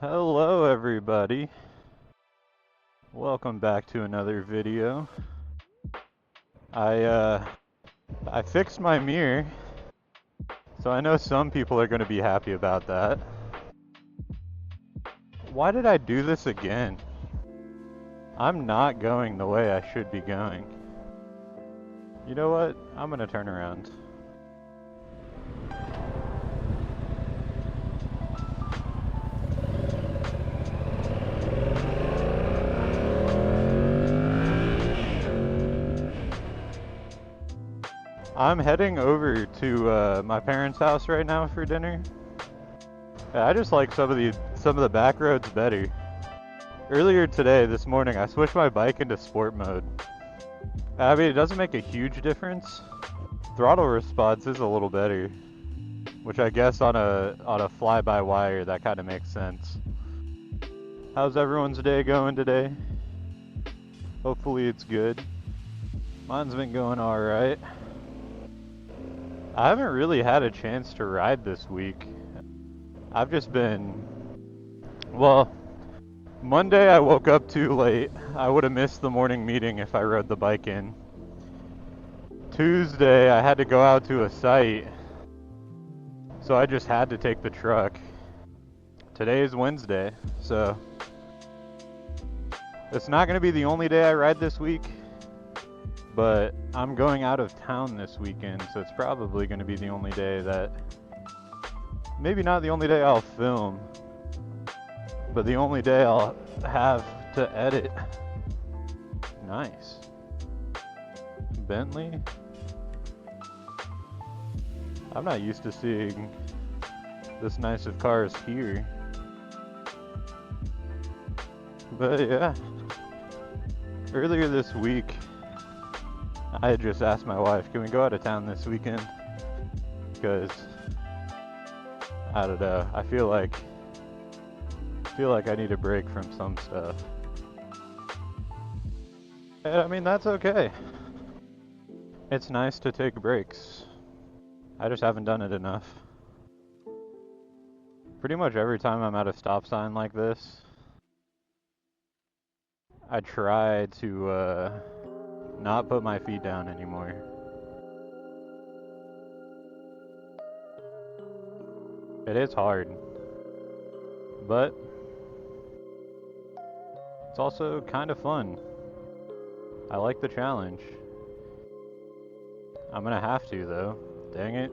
Hello everybody. Welcome back to another video. I fixed my mirror, so I know some people are going to be happy about that. Why did I do this again? I'm not going the way I should be going. You know what? I'm going to turn around. I'm heading over to my parents' house right now for dinner. I just like some of the back roads better. Earlier today, this morning, I switched my bike into sport mode. I mean, it doesn't make a huge difference. Throttle response is a little better, which I guess on a fly-by-wire that kind of makes sense. How's everyone's day going today? Hopefully it's good. Mine's been going all right. I haven't really had a chance to ride this week. I've just been, well, Monday I woke up too late. I would have missed the morning meeting if I rode the bike in. Tuesday I had to go out to a site, so I just had to take the truck. Today is Wednesday, so it's not going to be the only day I ride this week. But I'm going out of town this weekend, so it's probably going to be the only day that... Maybe not the only day I'll film, but the only day I'll have to edit. Nice. Bentley? I'm not used to seeing this nice of cars here. But yeah. Earlier this week, I had just asked my wife, can we go out of town this weekend? Because, I don't know, I feel like I need a break from some stuff. And I mean, that's okay. It's nice to take breaks. I just haven't done it enough. Pretty much every time I'm at a stop sign like this, I try to, not put my feet down anymore. It is hard, but it's also kind of fun. I like the challenge. I'm gonna have to though, dang it.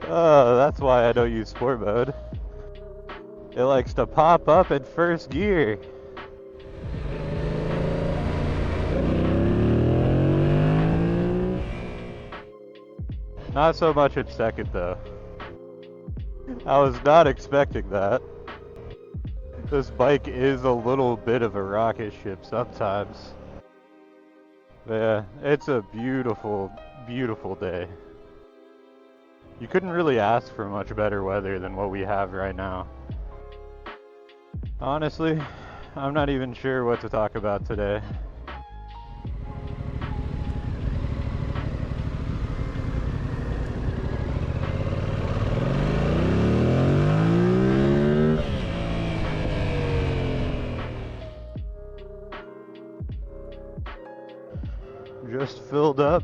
Oh, that's why I don't use sport mode. It likes to pop up in first gear. Not so much in second though. I was not expecting that. This bike is a little bit of a rocket ship sometimes. But yeah, it's a beautiful, beautiful day. You couldn't really ask for much better weather than what we have right now. Honestly, I'm not even sure what to talk about today. Just filled up.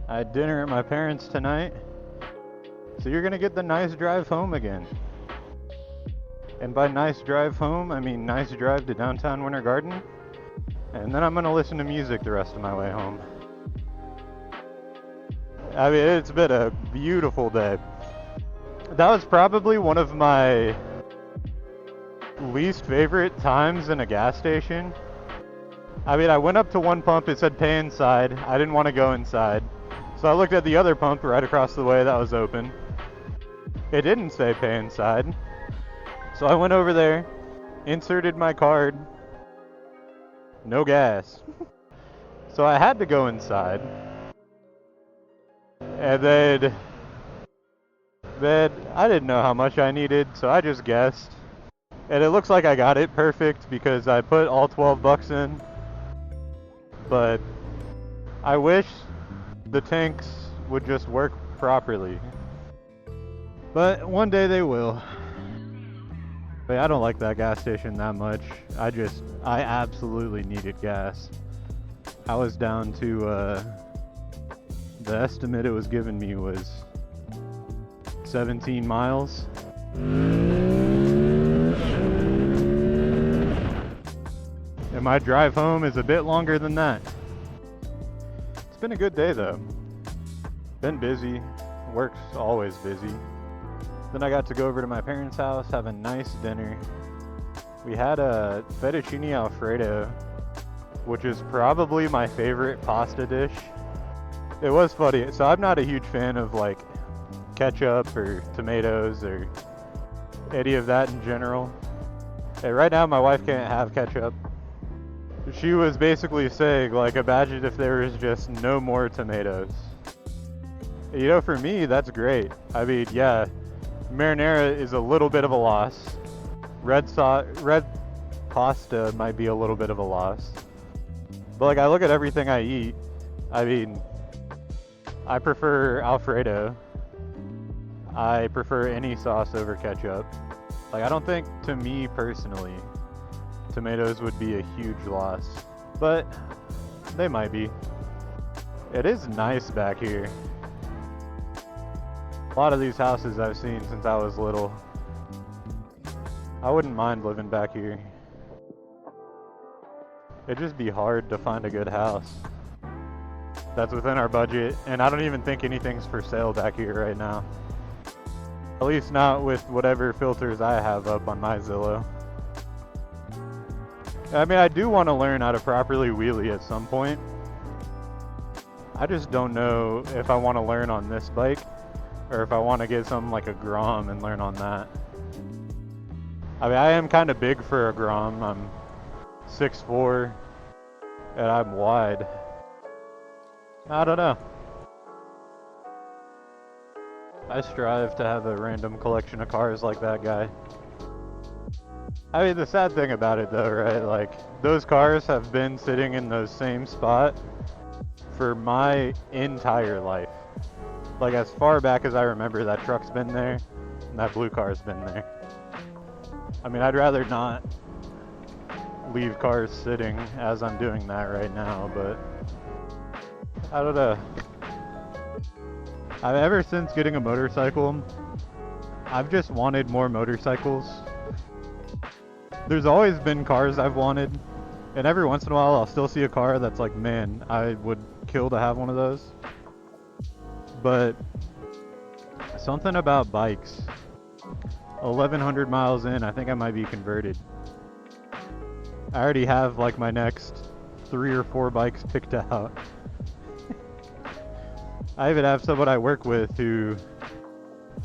I had dinner at my parents' tonight. So you're gonna get the nice drive home again. And by nice drive home, I mean nice drive to downtown Winter Garden. And then I'm gonna listen to music the rest of my way home. I mean, it's been a beautiful day. That was probably one of my least favorite times in a gas station. I mean, I went up to one pump, it said pay inside. I didn't want to go inside. So I looked at the other pump right across the way that was open. It didn't say pay inside. So I went over there, inserted my card, no gas. So I had to go inside. And then I didn't know how much I needed, so I just guessed. And it looks like I got it perfect because I put all 12 bucks in. But I wish the tanks would just work properly. But one day they will. But I don't like that gas station that much. I absolutely needed gas. I was down to, the estimate it was giving me was 17 miles. And my drive home is a bit longer than that. It's been a good day though. Been busy. Work's always busy. Then I got to go over to my parents' house, have a nice dinner. We had a fettuccine alfredo, which is probably my favorite pasta dish. It was funny. So I'm not a huge fan of like ketchup or tomatoes or any of that in general. And right now my wife can't have ketchup. She was basically saying, like, imagine if there was just no more tomatoes. You know, for me, that's great. I mean, yeah, marinara is a little bit of a loss. Red pasta might be a little bit of a loss. But like, I look at everything I eat. I mean, I prefer Alfredo. I prefer any sauce over ketchup. Like, I don't think, to me personally, tomatoes would be a huge loss. But they might be. It is nice back here. A lot of these houses I've seen since I was little. I wouldn't mind living back here. It'd just be hard to find a good house that's within our budget, and I don't even think anything's for sale back here right now. At least not with whatever filters I have up on my Zillow. I mean, I do want to learn how to properly wheelie at some point. I just don't know if I want to learn on this bike or if I want to get something like a Grom and learn on that. I mean, I am kind of big for a Grom. I'm 6'4", and I'm wide. I don't know. I strive to have a random collection of cars like that guy. I mean, the sad thing about it though, right? Like, those cars have been sitting in those same spot for my entire life. Like, as far back as I remember, that truck's been there, and that blue car's been there. I mean, I'd rather not leave cars sitting as I'm doing that right now, but I don't know. Ever since getting a motorcycle, I've just wanted more motorcycles. There's always been cars I've wanted, and every once in a while I'll still see a car that's like, man, I would kill to have one of those. But something about bikes. 1,100 miles in, I think I might be converted. I already have like my next 3 or 4 bikes picked out. I even have someone I work with who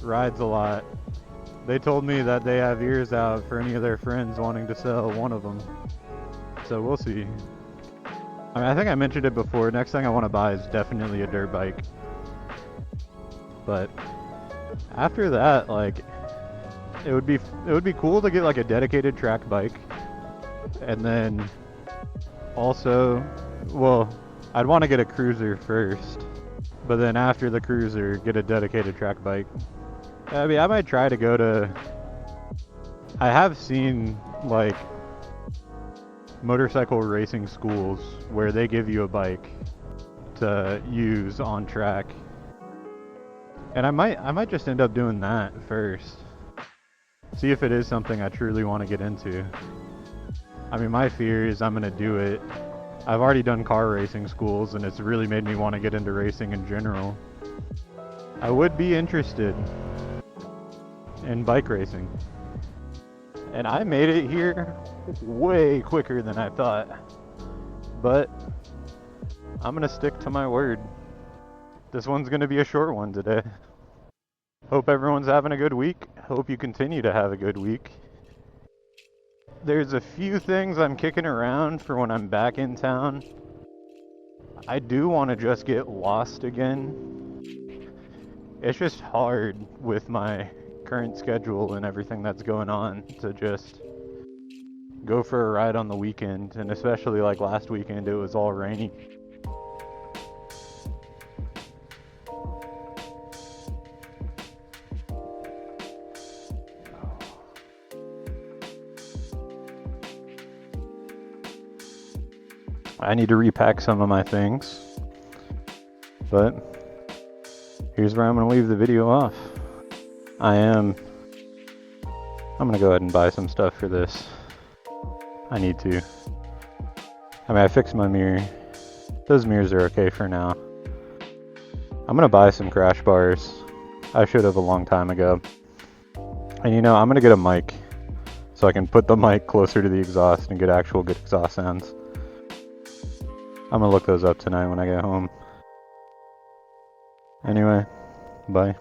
rides a lot. They told me that they have ears out for any of their friends wanting to sell one of them. So we'll see. I mean, I think I mentioned it before. Next thing I want to buy is definitely a dirt bike. But after that, like, it would be cool to get like a dedicated track bike. And then also, well, I'd want to get a cruiser first. But then after the cruiser, get a dedicated track bike. I mean, I might try to go to... I have seen, like, motorcycle racing schools where they give you a bike to use on track. And I might just end up doing that first. See if it is something I truly want to get into. I mean, my fear is I'm going to do it. I've already done car racing schools, and it's really made me want to get into racing in general. I would be interested in bike racing. And I made it here way quicker than I thought. But I'm going to stick to my word. This one's going to be a short one today. Hope everyone's having a good week. Hope you continue to have a good week. There's a few things I'm kicking around for when I'm back in town. I do want to just get lost again. It's just hard with my current schedule and everything that's going on to just go for a ride on the weekend, and especially like last weekend it was all rainy. I need to repack some of my things. But here's where I'm going to leave the video off. I'm going to go ahead and buy some stuff for this. I need to. I mean, I fixed my mirror. Those mirrors are okay for now. I'm going to buy some crash bars. I should have a long time ago. And you know, I'm going to get a mic so I can put the mic closer to the exhaust and get actual good exhaust sounds. I'm going to look those up tonight when I get home. Anyway, bye.